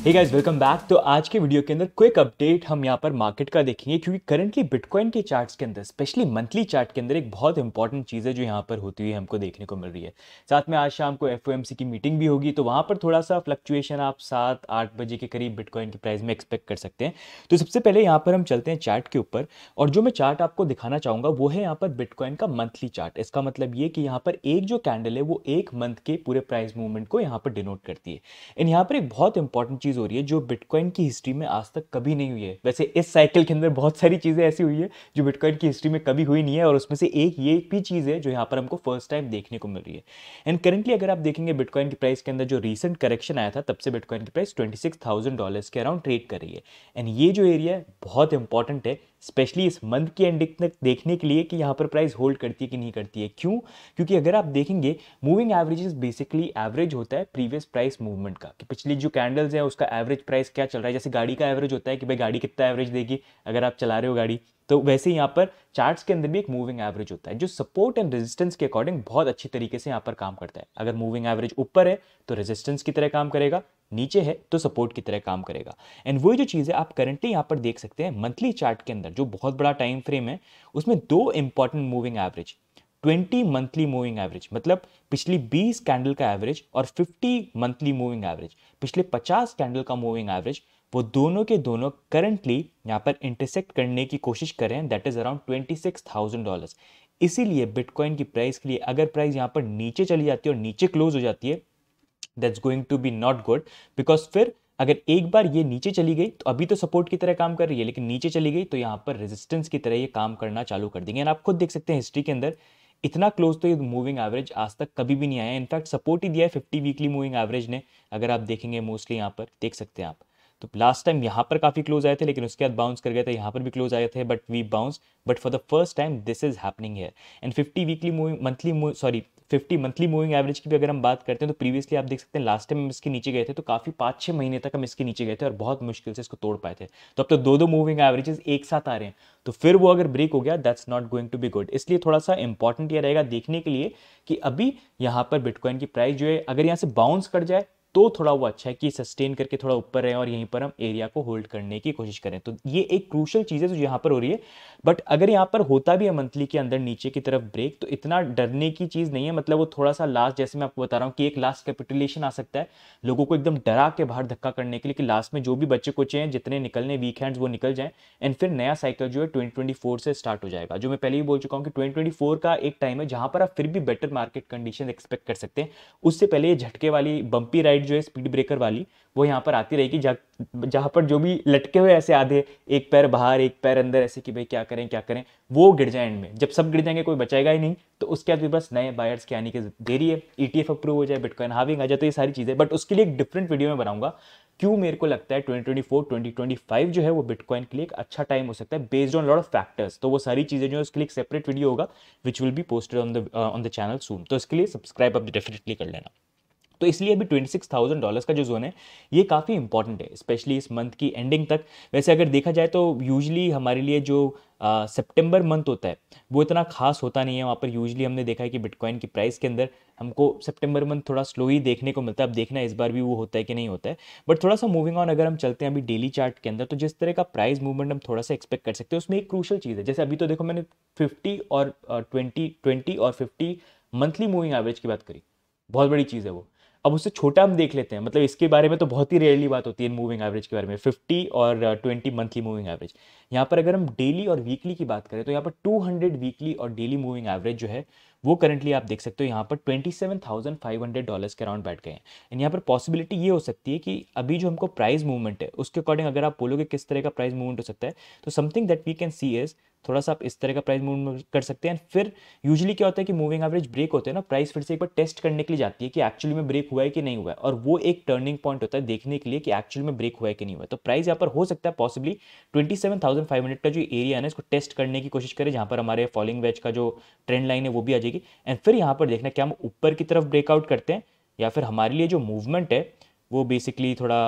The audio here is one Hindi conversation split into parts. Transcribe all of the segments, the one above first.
Hey guys, welcome back. तो आज के वीडियो के अंदर क्विक अपडेट हम यहाँ पर मार्केट का देखेंगे, क्योंकि करंटली बिटकॉइन के चार्ट्स के अंदर, स्पेशली मंथली चार्ट के अंदर, एक बहुत इंपॉर्टेंट चीज़ है जो यहाँ पर होती हुई हमको देखने को मिल रही है। साथ में आज शाम को एफओएमसी की मीटिंग भी होगी, तो वहाँ पर थोड़ा सा फ्लक्चुएशन आप 7-8 बजे के करीब बिटकॉइन की प्राइस में एक्सपेक्ट कर सकते हैं। तो सबसे पहले यहाँ पर हम चलते हैं चार्ट के ऊपर, और जो मैं चार्ट आपको दिखाना चाहूँगा वो है यहाँ पर बिटकॉइन का मंथली चार्ट। इसका मतलब ये कि यहाँ पर एक जो कैंडल है वो एक मंथ के पूरे प्राइस मूवमेंट को यहाँ पर डिनोट करती है। एंड यहाँ पर एक बहुत इंपॉर्टेंट चीज़ हो रही है जो बिटकॉइन की हिस्ट्री में आज तक कभी नहीं हुई है। वैसे इस साइकिल के अंदर बहुत सारी चीज़ें ऐसी हुई है जो बिटकॉइन की हिस्ट्री में कभी हुई नहीं है, और उसमें से एक ये भी चीज़ है जो यहाँ पर हमको फर्स्ट टाइम देखने को मिल रही है। एंड करेंटली अगर आप देखेंगे बिटकॉइन की प्राइस के अंदर जो रीसेंट करेक्शन आया था, तब से बिटकॉइन की प्राइस $26,000 के अराउंड ट्रेड कर रही है। एंड ये जो एरिया है बहुत इंपॉर्टेंट है, स्पेशली इस मंथ की एंडिंग तक देखने के लिए कि यहाँ पर प्राइस होल्ड करती है कि नहीं करती है। क्यों? क्योंकि अगर आप देखेंगे मूविंग एवरेजेस बेसिकली एवरेज होता है प्रीवियस प्राइस मूवमेंट का, कि पिछली जो कैंडल्स है उसका एवरेज प्राइस क्या चल रहा है। जैसे गाड़ी का एवरेज होता है कि भाई गाड़ी कितना एवरेज देगी अगर आप चला रहे हो गाड़ी, तो वैसे ही यहाँ पर चार्ट्स के अंदर भी एक मूविंग एवरेज होता है जो सपोर्ट एंड रेजिस्टेंस के अकॉर्डिंग बहुत अच्छी तरीके से यहाँ पर काम करता है। अगर मूविंग एवरेज ऊपर है तो रेजिस्टेंस की तरह काम करेगा, नीचे है तो सपोर्ट की तरह काम करेगा। एंड वही जो चीज़ है आप करंटली यहाँ पर देख सकते हैं मंथली चार्ट के अंदर, जो बहुत बड़ा टाइम फ्रेम है, उसमें दो important moving average, 20 monthly moving average मतलब पिछली 20 कैंडल का एवरेज, और 50 मंथली मूविंग एवरेज पिछले 50 कैंडल का मूविंग एवरेज, वो दोनों के दोनों करंटली यहाँ पर इंटरसेक्ट करने की कोशिश कर रहे हैं। That is around $26,000। इसीलिए बिटकॉइन की प्राइस के लिए अगर प्राइस यहाँ पर नीचे चली जाती है और नीचे क्लोज हो जाती है, that's going to be not good. Because फिर अगर एक बार ये नीचे चली गई तो अभी तो सपोर्ट की तरह काम कर रही है, लेकिन नीचे चली गई तो यहाँ पर रेजिस्टेंस की तरह ये काम करना चालू कर देंगे। आप खुद देख सकते हैं हिस्ट्री के अंदर इतना क्लोज तो ये मूविंग एवरेज आज तक कभी भी नहीं आया। इनफैक्ट सपोर्ट ही दिया है 50 वीकली मूविंग एवरेज ने। अगर आप देखेंगे मोस्टली यहाँ पर देख सकते हैं आप, तो लास्ट टाइम यहाँ पर काफ़ी क्लोज आए थे, लेकिन उसके बाद बाउंस कर गए थे। यहाँ पर भी क्लोज आए थे but we bounce, but for the first time this is happening here. And 50 weekly moving monthly 50 monthly moving average की भी अगर हम बात करते हैं तो प्रीवियसली आप देख सकते हैं लास्ट टाइम हम इसके नीचे गए थे तो काफ़ी 5-6 महीने तक हम इसके नीचे गए थे और बहुत मुश्किल से इसको तोड़ पाए थे। तो अब तो दो दो मूविंग एवरेजेस एक साथ आ रहे हैं, तो फिर वो अगर ब्रेक हो गया that's not going to be good. इसलिए थोड़ा सा इंपॉर्टेंट ये रहेगा देखने के लिए कि अभी यहाँ पर बिटकॉइन की प्राइस जो है अगर यहाँ से बाउंस कर जाए तो थोड़ा वो अच्छा है कि सस्टेन करके थोड़ा ऊपर रहे और यहीं पर हम एरिया को होल्ड करने की कोशिश करें। तो ये एक क्रूशल चीज़ है जो यहाँ पर हो रही है। बट अगर यहाँ पर होता भी है मंथली के अंदर नीचे की तरफ ब्रेक, तो इतना डरने की चीज़ नहीं है। मतलब वो थोड़ा सा लास्ट, जैसे मैं आपको बता रहा हूँ कि एक लास्ट कैपिटुलेशन आ सकता है लोगों को एकदम डरा के बाहर धक्का करने के लिए, कि लास्ट में जो भी बच्चे कुचे हैं जितने निकलने वीक हैंड्स वो निकल जाएं, एंड फिर नया साइकिल जो है 2024 से स्टार्ट हो जाएगा। जो मैं पहले ही बोल चुका हूँ कि 2024 का एक टाइम है जहाँ पर आप फिर भी बेटर मार्केट कंडीशन एक्सपेक्ट कर सकते हैं। उससे पहले ये झटके वाली बम्पी राइड जो है स्पीड ब्रेकर वाली, वो यहाँ पर आती रहेगी, जहाँ पर जो भी लटके हुए ऐसे आधे, एक पैर बाहर एक पैर अंदर, ऐसे कि भाई क्या करें क्या करें, वो गिर जाए एंड में। जब सब गिर जाएंगे कोई बचाएगा ही नहीं, तो उसके बाद भी बस नए बायर्स के आने की देरी है, ईटीएफ अप्रूव हो जाए, बिटकॉइन हाविंग आ जाए, तो ये सारी चीज़ें। बट उसके लिए एक डिफरेंट वीडियो में बनाऊंगा क्यों मेरे को लगता है 2024-2025 जो है वो बिटकॉइन के लिए एक अच्छा टाइम हो सकता है based on lot of factors. तो वो सारी चीज़ें जो है उसके लिए एक सेपरेट वीडियो होगा which will be posted on the channel soon. तो इसके लिए सब्सक्राइब आप डेफिनेटली कर लेना। तो इसलिए अभी $26,000 का जो जोन है ये काफ़ी इंपॉर्टेंट है, स्पेशली इस मंथ की एंडिंग तक। वैसे अगर देखा जाए तो यूजली हमारे लिए जो सितंबर मंथ होता है वो इतना खास होता नहीं है। वहाँ पर यूजली हमने देखा है कि बिटकॉइन की प्राइस के अंदर हमको सितंबर मंथ थोड़ा स्लो ही देखने को मिलता है। अब देखना इस बार भी वो होता है कि नहीं होता है। बट थोड़ा सा मूविंग ऑन अगर हम चलते हैं अभी डेली चार्ट के अंदर, तो जिस तरह का प्राइस मूवमेंट हम थोड़ा सा एक्सपेक्ट कर सकते हैं उसमें एक क्रूशल चीज़ है। जैसे अभी तो देखो मैंने 50 और 20 और 50 मंथली मूविंग एवरेज की बात करी, बहुत बड़ी चीज़ है वो। अब उससे छोटा हम देख लेते हैं, मतलब इसके बारे में तो बहुत ही रेयरली बात होती है मूविंग एवरेज के बारे में, 50 और 20 मंथली मूविंग एवरेज। यहाँ पर अगर हम डेली और वीकली की बात करें तो यहाँ पर 200 वीकली और डेली मूविंग एवरेज जो है वो करंटली आप देख सकते हो यहाँ पर $27,500 के अराउंड बैठ गए हैं। एंड यहाँ पर पॉसिबिलिटी ये हो सकती है कि अभी जो हमको प्राइस मूवमेंट है उसके अकॉर्डिंग अगर आप बोलोगे किस तरह का प्राइस मूवमेंट हो सकता है, तो something that we can see is थोड़ा सा आप इस तरह का प्राइस मूवमेंट कर सकते हैं। फिर यूजुअली क्या होता है कि मूविंग एवरेज ब्रेक होते हैं ना, प्राइस फिर से एक बार टेस्ट करने के लिए जाती है कि एक्चुअली में ब्रेक हुआ है कि नहीं हुआ है, और वो एक टर्निंग पॉइंट होता है देखने के लिए कि एक्चुअली में ब्रेक हुआ है कि नहीं हुआ है। तो प्राइस यहाँ पर हो सकता है पॉसिबली 27,500 का जो एरिया है ना इसको टेस्ट करने की कोशिश करें, जहाँ पर हमारे फॉलिंग वेज का जो ट्रेंड लाइन है वो भी आ जाएगी। एंड फिर यहाँ पर देखना क्या हम ऊपर की तरफ ब्रेकआउट करते हैं, या फिर हमारे लिए जो मूवमेंट है वो बेसिकली थोड़ा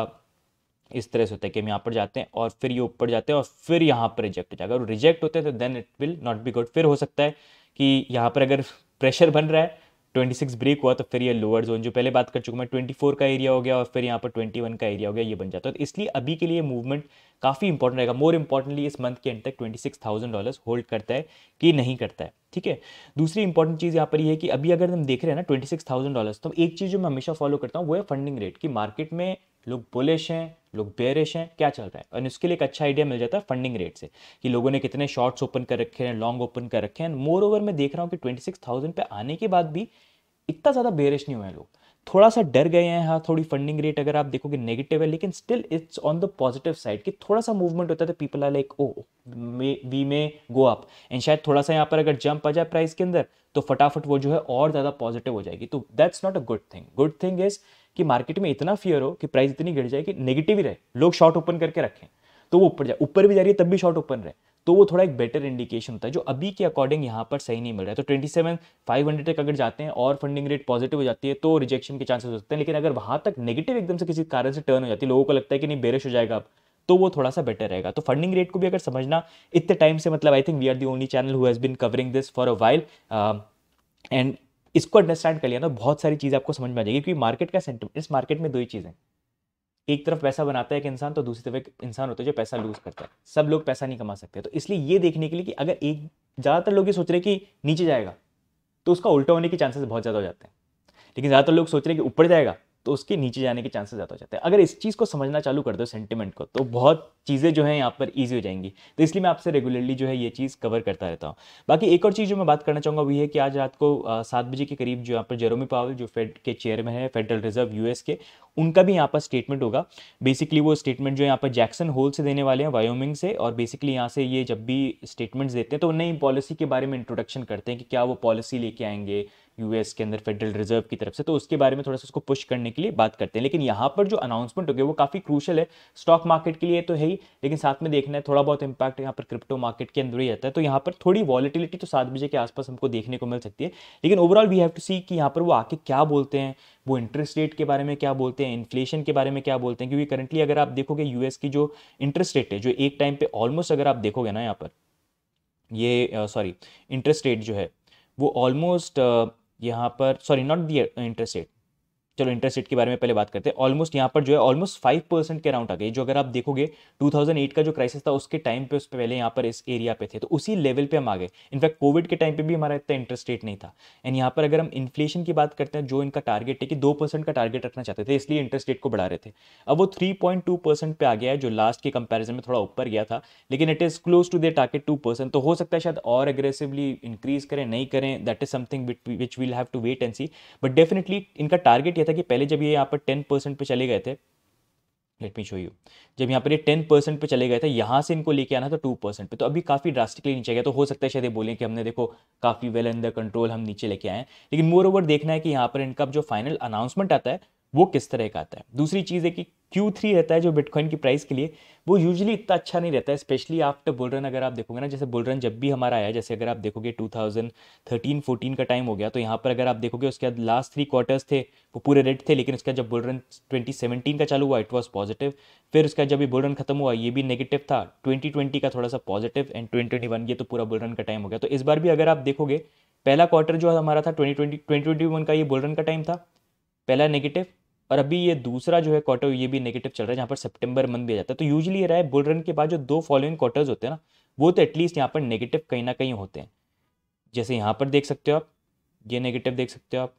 इस तरह से होता है कि हम यहाँ पर जाते हैं और फिर ये ऊपर जाते हैं और फिर यहाँ पर रिजेक्ट हो जाएगा। अगर रिजेक्ट होते हैं तो then it will not be good. फिर हो सकता है कि यहाँ पर अगर प्रेशर बन रहा है 26 ब्रेक हुआ तो फिर ये लोअर जोन जो पहले बात कर चुका मैं 24 का एरिया हो गया और फिर यहाँ पर 21 का एरिया हो गया, ये बन जाता है। तो इसलिए अभी के लिए मूवमेंट काफ़ी इंपॉर्टेंट रहेगा। मोर इंपॉर्टेंटली इस मंथ के एंड तक $26,000 होल्ड करता है कि नहीं करता है, ठीक है। दूसरी इंपॉर्टेंट चीज़ यहाँ पर ये है कि अभी अगर हम देख रहे हैं ना $26,000, तो एक चीज़ जो मैं हमेशा फॉलो करता हूँ वो है फंडिंग रेट, कि मार्केट में लोग बुलिश हैं, लोग बेयरिश हैं, क्या चल रहा है, और इसके लिए एक अच्छा आइडिया मिल जाता है फंडिंग रेट से, कि लोगों ने कितने शॉर्ट्स ओपन कर रखे हैं, लॉन्ग ओपन कर रखे हैं। मोर ओवर मैं देख रहा हूँ कि 26,000 पे आने के बाद भी इतना ज़्यादा बेयरिश नहीं हुए हैं लोग, थोड़ा सा डर गए हैं। हाँ, थोड़ी फंडिंग रेट अगर आप देखोगे नेगेटिव है, लेकिन still it's on the positive side, कि थोड़ा सा मूवमेंट होता है तो people are like oh we में गो अप, एंड शायद थोड़ा सा यहाँ पर अगर जंप आ जाए प्राइस के अंदर तो फटाफट वो जो है और ज़्यादा पॉजिटिव हो जाएगी। तो that's not a good thing. Good thing is कि मार्केट में इतना फियर हो कि प्राइस इतनी गिर जाए कि नेगेटिव ही रहे, लोग शॉर्ट ओपन करके रखें, तो वो ऊपर जाए, ऊपर भी जा रही है तब भी शॉर्ट ओपन रहे, तो वो थोड़ा एक बेटर इंडिकेशन होता है, जो अभी के अकॉर्डिंग यहाँ पर सही नहीं मिल रहा है। तो 27,500 तक अगर जाते हैं और फंडिंग रेट पॉजिटिव हो जाती है तो रिजेक्शन के चांसेस हो सकते हैं, लेकिन अगर वहाँ तक नेगेटिव एकदम से किसी कारण से टर्न हो जाती है, लोगों को लगता है कि नहीं बेरिश हो जाएगा अब, तो वो थोड़ा सा बेटर रहेगा। तो फंडिंग रेट को भी अगर समझना इतने टाइम से, मतलब I think we are the only channel who has been covering this for a while, and इसको अंडरस्टैंड कर लिया ना बहुत सारी चीज़ आपको समझ में आ जाएगी। क्योंकि मार्केट का सेंटिमेंट, इस मार्केट में दो ही चीज़ें, एक तरफ पैसा बनाता है एक इंसान, तो दूसरी तरफ एक इंसान होता है जो पैसा लूज करता है। सब लोग पैसा नहीं कमा सकते, तो इसलिए ये देखने के लिए कि अगर एक, ज़्यादातर लोग ये सोच रहे हैं कि नीचे जाएगा तो उसका उल्टा होने के चांसेस बहुत ज़्यादा हो जाते हैं, लेकिन ज़्यादातर लोग सोच रहे हैं कि ऊपर जाएगा तो उसके नीचे जाने के चांसेस ज़्यादा हो जाते हैं। अगर इस चीज़ को समझना चालू कर दो, सेंटिमेंट को, तो बहुत चीज़ें जो हैं यहाँ पर ईजी हो जाएंगी। तो इसलिए मैं आपसे रेगुलरली जो है ये चीज़ कवर करता रहता हूँ। बाकी एक और चीज़ जो मैं बात करना चाहूँगा वो ये है कि आज रात को 7 बजे के करीब जो यहाँ पर जेरोमी पावेल, जो फेड के चेयरमैन है, फेडरल रिजर्व यूएस के, उनका भी यहाँ पर स्टेटमेंट होगा। बेसिकली वो स्टेटमेंट जो यहाँ पर जैक्सन होल से देने वाले हैं, वायोमिंग से, और बेसिकली यहाँ से ये जब भी स्टेटमेंट्स देते हैं तो नई पॉलिसी के बारे में इंट्रोडक्शन करते हैं कि क्या वो पॉलिसी लेके आएंगे यूएस के अंदर फेडरल रिजर्व की तरफ से, तो उसके बारे में थोड़ा सा उसको पुश करने के लिए बात करते हैं। लेकिन यहाँ पर जो अनाउंसमेंट हो गया वो काफ़ी क्रूशल है स्टॉक मार्केट के लिए तो है ही, लेकिन साथ में देखना है थोड़ा बहुत इंपैक्ट यहाँ पर क्रिप्टो मार्केट के अंदर ही आता है। तो यहाँ पर थोड़ी वॉलिटिलिटी तो 7 बजे के आसपास हमको देखने को मिल सकती है, लेकिन ओवरऑल वी हैव टू सी कि यहाँ पर वो आके क्या बोलते हैं, वो इंटरेस्ट रेट के बारे में क्या बोलते हैं, इन्फ्लेशन के बारे में क्या बोलते हैं। क्योंकि करंटली अगर आप देखोगे यूएस की जो इंटरेस्ट रेट है, जो एक टाइम पे ऑलमोस्ट, अगर आप देखोगे ना यहाँ पर ये सॉरी इंटरेस्ट रेट जो है वो ऑलमोस्ट यहाँ पर, sorry not the interest rate, चलो इंटरेस्ट रेट के बारे में पहले बात करते हैं। ऑलमोस्ट यहाँ पर जो है ऑलमोस्ट 5% के अराउंड आ गई, जो अगर आप देखोगे 2008 का जो क्राइसिस था उसके टाइम पे, उस पे पहले यहाँ पर इस एरिया पे थे, तो उसी लेवल पे हम आ गए। इनफैक्ट कोविड के टाइम पे भी हमारा इतना इंटरेस्ट रेट नहीं था। एंड यहाँ पर अगर हम इन्फ्लेशन की बात करते हैं, जो इनका टारगेट है कि 2% का टारगेट रखना चाहते थे, इसलिए इंटरेस्ट रेट को बढ़ा रहे थे। अब वो 3.2% पे आ गया है, जो लास्ट के कंपेरिजन में थोड़ा ऊपर गया था, लेकिन it is close to their target 2%। तो हो सकता है शायद और एग्रेसिवली इंक्रीज करें, नहीं करें, that is something which will have to wait and see. But definitely इनका टारगेट ये था कि पहले जब ये यहाँ पर 10% पे चले गए थे, लेट मी शो यू, जब यहाँ पर ये 10% पे चले गए थे, यहाँ से इनको लेके आना था 2% पे, तो अभी काफ़ी ड्रास्टिकली नीचे गया। तो हो सकता है शायद ये बोलें कि हमने देखो काफ़ी वेल अंडर कंट्रोल हम नीचे लेके आए हैं, लेकिन मोर ओवर देखना है कि यहाँ पर इनका जो फाइनल अनाउंसमेंट आता है वो किस तरह का आता है। दूसरी चीज़ है कि Q3 रहता है जो बिटकॉइन की प्राइस के लिए, वो यूजुअली इतना अच्छा नहीं रहता है, स्पेशली आफ्टर बुल रन। अगर आप देखोगे ना, जैसे बुल रन जब भी हमारा आया, जैसे अगर आप देखोगे 2013-14 का टाइम हो गया, तो यहाँ पर अगर आप देखोगे उसके बाद लास्ट 3 क्वार्टर्स थे वो पूरे रेड थे, लेकिन उसका जब बुल रन 2017 का चालू हुआ इट वॉज पॉजिटिव, फिर उसका जब ये बुल रन खत्म हुआ ये भी नेगेटिव था, 2020 का थोड़ा सा पॉजिटिव, एंड 2021 ये तो पूरा बुल रन का टाइम हो गया। तो इस बार भी अगर आप देखोगे पहला क्वार्टर जो हमारा था 2021 का, ये बुल रन का टाइम था, पहला नेगेटिव, और अभी ये दूसरा जो है क्वार्टर ये भी नेगेटिव चल रहा है, जहाँ पर सितंबर मंथ भी आ जाता है। तो यूजुअली ये रहा है बुल रन के बाद जो 2 फॉलोइंग क्वार्टर्स होते हैं ना, वो तो एटलीस्ट यहाँ पर नेगेटिव कहीं ना कहीं होते हैं। जैसे यहाँ पर देख सकते हो आप, ये नेगेटिव देख सकते हो आप,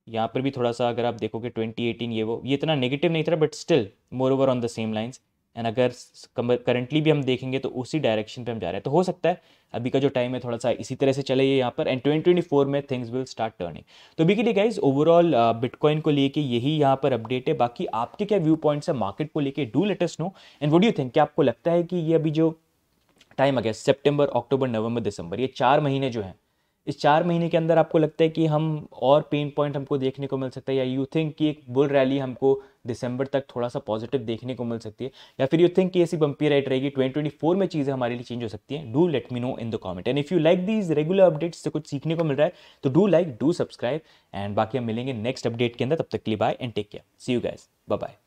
यहाँ पर भी थोड़ा सा अगर आप देखोगे 2018 ये इतना नेगेटिव नहीं था, but still more over on the same lines. And अगर करंटली भी हम देखेंगे तो उसी डायरेक्शन पे हम जा रहे हैं। तो हो सकता है अभी का जो टाइम है थोड़ा सा इसी तरह से चले ये यहाँ पर, एंड 2024 में थिंग्स विल स्टार्ट टर्निंग। तो अभी के लिए गाइज ओवरऑल बिटकॉइन को लेके यही यहाँ पर अपडेट है। बाकी आपके क्या व्यू पॉइंट्स है मार्केट को लेके, do let us know. And what do you think, क्या आपको लगता है कि ये अभी जो टाइम आ गया सितंबर, अक्टूबर, नवंबर, दिसंबर, ये 4 महीने जो हैं, इस 4 महीने के अंदर आपको लगता है कि हम और पेन पॉइंट हमको देखने को मिल सकता है, या यू थिंक कि एक बुल रैली हमको दिसंबर तक थोड़ा सा पॉजिटिव देखने को मिल सकती है, या फिर यू थिंक कि ऐसी बम्पी राइड रहेगी, 2024 में चीज़ें हमारे लिए चेंज हो सकती हैं? Do let me know in the comment. And if you like these regular updates से कुछ सीखने को मिल रहा है तो do like, do subscribe, and बाकी हम मिलेंगे नेक्स्ट अपडेट के अंदर। तब तक के लिए bye and take care, see you guys, bye bye.